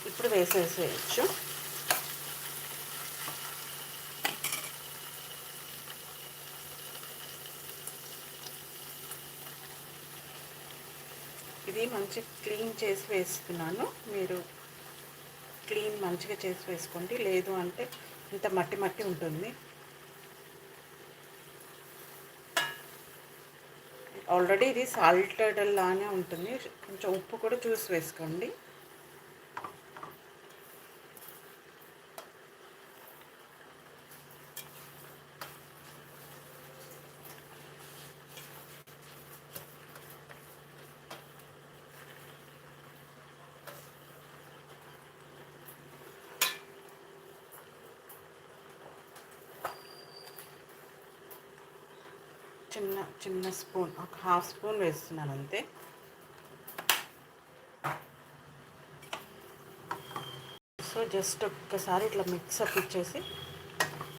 ఇప్పుడు వేసేసేయచ్చు. ఇది మంచి క్లీన్ చేసి వేస్తున్నాను. మీరు క్లీన్ మంచిగా చేసి వేసుకోండి, లేదు అంటే ఇంత మట్టి మట్టి ఉంటుంది. ఆల్రెడీ ఇది సాల్టెడ్ లానే ఉంటుంది, కొంచెం ఉప్పు కూడా చూసి వేసుకోండి. చిన్న చిన్న స్పూన్, ఒక హాఫ్ స్పూన్ వేస్తున్నాను అంతే. సో జస్ట్ ఒక్కసారి ఇట్లా మిక్సప్ ఇచ్చేసి